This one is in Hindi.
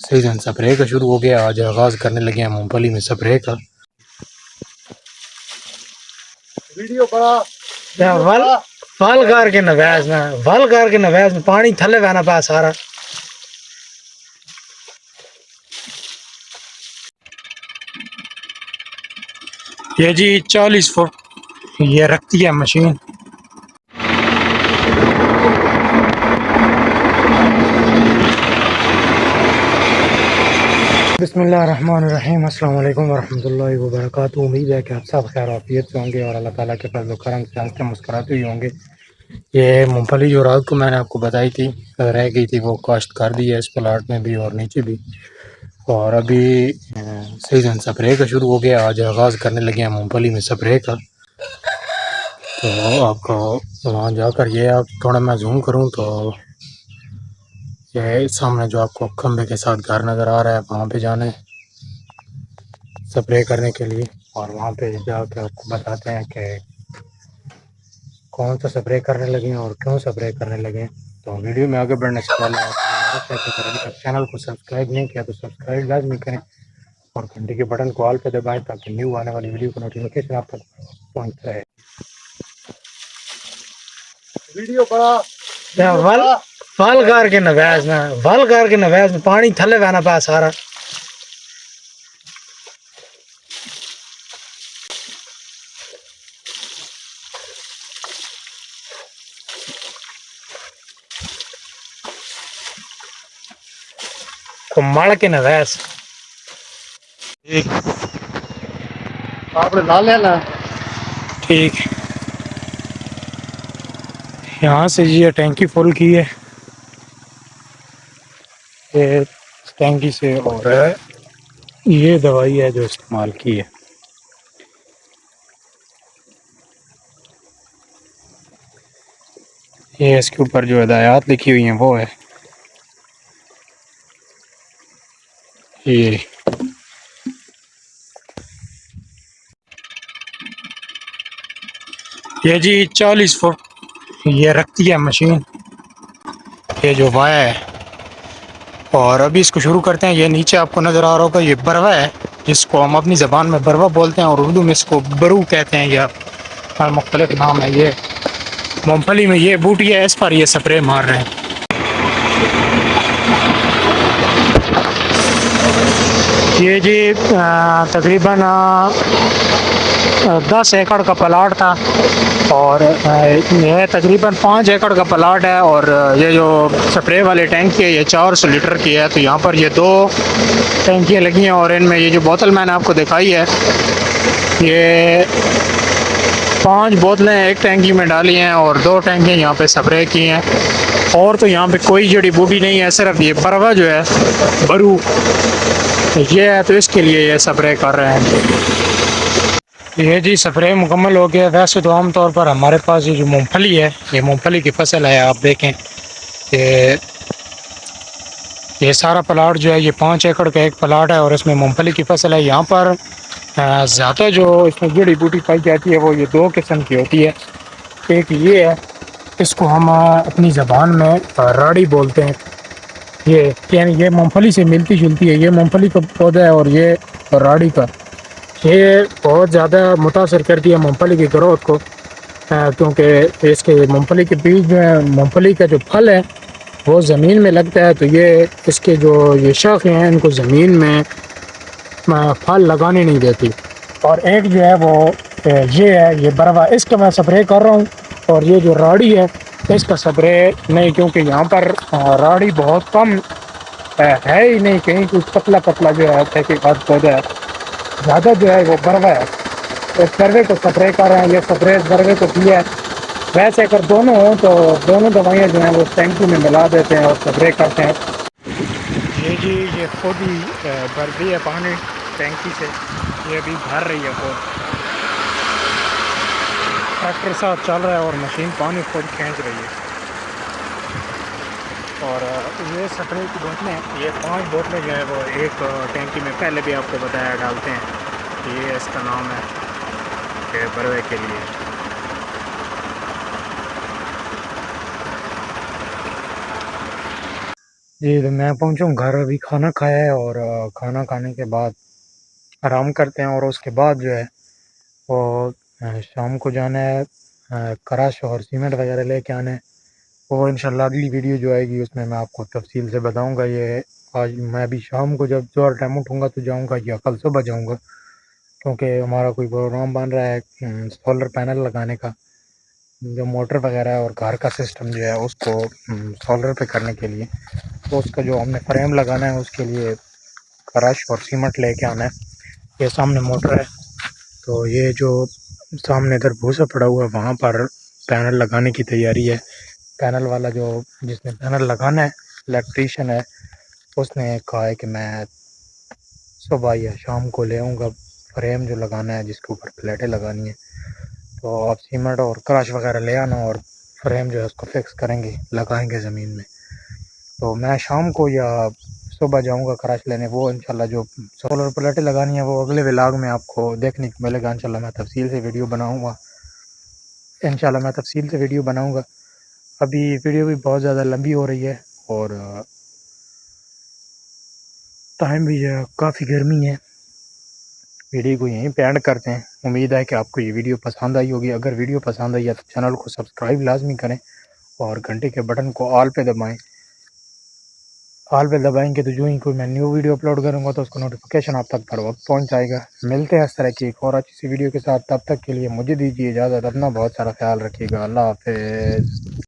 सीजन स्प्रे का शुरू हो गया। आज आगाज़ करने लगे हैं मूंगफली में स्प्रे का। वीडियो बड़ा फल करके नवैज में पानी थले बहना पा सारा। ये जी 40 फुट ये रखती है मशीन। बिस्मिल्लाहिर्रहमानिर्रहीम। अस्सलाम वालेकुम वरहमतुल्लाहि वबरकातुहू। उम्मीद है कि आप सब खैर आफियत से होंगे और अल्लाह ताला के फज़ल व करम से हंसते मुस्कुराते ही होंगे। ये मूंगफली जो रात को मैंने आपको बताई थी रह गई थी, वो काश्त कर दी है इस प्लाट में भी और नीचे भी। और अभी सीज़न स्प्रे का शुरू हो गया। आज आगाज़ करने लगे हैं मूंगफली में स्प्रे का। तो आपको वहाँ जाकर ये आप थोड़ा मैं जूम करूँ तो ये सामने जो आपको खंबे के साथ घर नज़र आ रहा है, वहाँ पे जाना है स्प्रे करने के लिए। और वहाँ पे जाकर आपको बताते हैं कि कौन सा स्प्रे करने लगे हैं और क्यों स्प्रे करने लगे हैं। तो वीडियो में आगे बढ़ने से पहले आप चैनल को सब्सक्राइब नहीं किया तो सब्सक्राइब लाजमी करें और घंटी के बटन को ऑल पे दबाएं ताकि न्यू आने वाली वीडियो का नोटिफिकेशन आप तक पहुँचता है। वीडियो बड़ा फल करके नवैज में पानी थले बहना पा सारा। मड़ के नवैस आपने ला लेना। ठीक। यहाँ से ये टैंकी फुल की है ये टैंकी से, और ये दवाई है जो इस्तेमाल की है। ये इसके ऊपर जो हिदायत लिखी हुई हैं वो है ये जी 40 फुट ये रखती है मशीन, ये जो वाया है। और अभी इसको शुरू करते हैं। ये नीचे आपको नज़र आ रहा होगा ये बरवा है, जिसको हम अपनी ज़बान में बरवा बोलते हैं और उर्दू में इसको बरू कहते हैं या मुख्तलिफ नाम है। ये मूँगफली में ये बूटी है, इस पर ये स्प्रे मार रहे हैं। ये जी तकरीबन 10 एकड़ का प्लाट था और यह तकरीबन 5 एकड़ का प्लाट है। और ये जो स्प्रे वाली टैंकी है ये 400 लीटर की है। तो यहाँ पर ये 2 टैंकियाँ लगी हैं और इनमें ये जो बोतल मैंने आपको दिखाई है ये 5 बोतलें एक टैंकी में डाली हैं और 2 टैंकियाँ यहाँ पे स्प्रे की हैं। और तो यहाँ पे कोई जड़ी बूटी नहीं है, सिर्फ ये बरवा जो है बरू ये है, तो इसके लिए ये स्प्रे कर रहे हैं। ये जी स्प्रे मुकम्मल हो गया। वैसे तो आमतौर पर हमारे पास ये जो मूंगफली है ये मूंगफली की फसल है। आप देखें ये सारा प्लाट जो है ये 5 एकड़ का एक प्लाट है और इसमें मूंगफली की फसल है। यहाँ पर ज़्यादा जो इसमें जड़ी बूटी पाई जाती है वो ये 2 किस्म की होती है। एक ये है, इसको हम अपनी ज़बान में राड़ी बोलते हैं। ये मूंगफली से मिलती जुलती है। ये मूंगफली का पौधा है और ये राड़ी का ये बहुत ज़्यादा मुतासर करती है मूंगफली की ग्रोथ को, क्योंकि इसके मूंगफली के बीज जो है, मूंगफली का जो फल है वो ज़मीन में लगता है। तो ये इसके जो ये शाखें हैं इनको ज़मीन में फल लगाने नहीं देती। और एक जो है वो ये है, ये बरवा, इसका मैं स्प्रे कर रहा हूँ। और ये जो राड़ी है इसका स्प्रे नहीं, क्योंकि यहाँ पर राड़ी बहुत कम है ही नहीं, कहीं कुछ पतला पतला जो है तहकीकात पौधा है, ज़्यादा जो है वो बरवा है। तो इस बरवे को स्प्रे कर रहे हैं। ये स्प्रे इस बरवे को किया है। वैसे अगर दोनों हों तो दोनों दवाइयाँ जो हैं वो टैंकी में मिला देते हैं और स्प्रे करते हैं। ये जी ये खुद ही भर दी है पानी टैंकी से, ये अभी भर रही है खुद। ट्रैक्टर साथ चल रहा है और मशीन पानी खुद खींच रही है। और ये स्प्रे की बोतलें, ये 5 बोतलें जो है वो एक टैंकी में पहले भी आपको बताया डालते हैं। ये इसका नाम है कि बरवे के लिए। जी तो मैं पहुंचा हूँ घर, अभी खाना खाया है और खाना खाने के बाद आराम करते हैं और उसके बाद जो है वो शाम को जाना है कराश और सीमेंट वगैरह लेके आना है। वो इंशाल्लाह अगली वीडियो जो आएगी उसमें मैं आपको तफसील से बताऊंगा। ये आज मैं अभी शाम को जब जो टाइम उठूँगा तो जाऊंगा या कल सुबह जाऊंगा, क्योंकि हमारा कोई प्रोग्राम बन रहा है सोलर पैनल लगाने का, जो मोटर वगैरह है और घर का सिस्टम जो है उसको सोलर पे करने के लिए। तो उसका जो हमने फ्रेम लगाना है उसके लिए कराश और सीमेंट लेके आना है। ये सामने मोटर है, तो ये जो सामने इधर भूसा पड़ा हुआ है वहाँ पर पैनल लगाने की तैयारी है। पैनल वाला जो जिसने पैनल लगाना है इलेक्ट्रीशियन है, उसने कहा है कि मैं सुबह या शाम को ले आऊँगा फ्रेम जो लगाना है जिसके ऊपर प्लेटें लगानी है। तो आप सीमेंट और क्रश वगैरह ले आना और फ्रेम जो है उसको फिक्स करेंगे, लगाएंगे ज़मीन में। तो मैं शाम को या सुबह जाऊंगा क्रश लेने। वो इंशाल्लाह जो सोलर प्लेटें लगानी है वो अगले व्लॉग में आपको देखने को मिलेगा। इंशाल्लाह मैं तफसील से वीडियो बनाऊंगा। अभी वीडियो भी बहुत ज़्यादा लंबी हो रही है और टाइम भी काफ़ी गर्मी है। वीडियो को यहीं पे एंड करते हैं। उम्मीद है कि आपको ये वीडियो पसंद आई होगी। अगर वीडियो पसंद आई है तो चैनल को सब्सक्राइब लाजमी करें और घंटे के बटन को ऑल पे दबाएं। ऑल पे दबाएंगे तो जो ही कोई मैं न्यू वीडियो अपलोड करूँगा तो उसका नोटिफिकेशन आप तक हर वक्त पहुँच जाएगा। मिलते हैं इस तरह की एक और अच्छी सी वीडियो के साथ। तब तक के लिए मुझे दीजिए इजाज़त। अपना बहुत सारा ख्याल रखिएगा। अल्लाह हाफिज़।